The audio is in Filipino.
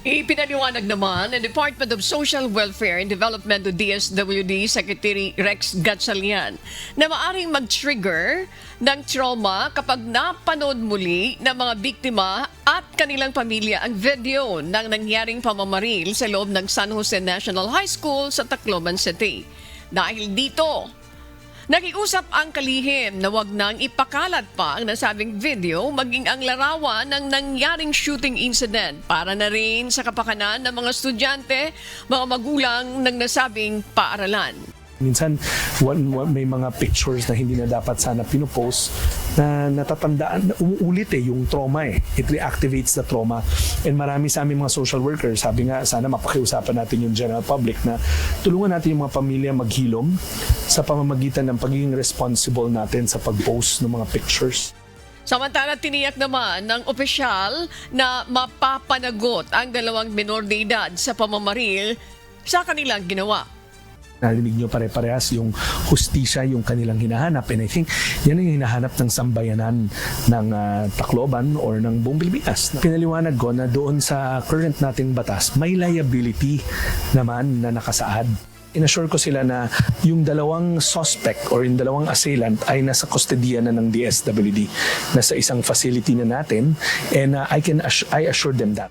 Ipinaliwanag naman ng Department of Social Welfare and Development o DSWD Secretary Rex Gatchalian na maaring mag-trigger ng trauma kapag napanood muli ng mga biktima at kanilang pamilya ang video ng nangyaring pamamaril sa loob ng San Jose National High School sa Tacloban City. Dahil dito, nakiusap ang kalihim na wag nang ipakalat pa ang nasabing video maging ang larawan ng nangyaring shooting incident para na rin sa kapakanan ng mga estudyante, mga magulang ng nasabing paaralan. Minsan may mga pictures na hindi na dapat sana pinopost na natatandaan, umuulit yung trauma It reactivates the trauma. And marami sa aming mga social workers, sabi nga sana mapakiusapan natin yung general public na tulungan natin yung mga pamilya maghilom sa pamamagitan ng pagiging responsible natin sa pag-post ng mga pictures. Samantala, tiniyak naman ng opisyal na mapapanagot ang dalawang minor de edad sa pamamaril sa kanilang ginawa. Narinig nyo pare-parehas yung hustisya, yung kanilang hinahanap. And I think yan ang hinahanap ng sambayanan ng Tacloban or ng buong Pilipinas. Pinaliwanag ko na doon sa current nating batas, may liability naman na nakasaad. Inassure ko sila na yung dalawang suspect or yung dalawang assailant ay nasa kustodiya na ng DSWD, nasa isang facility na natin, and I assure them that.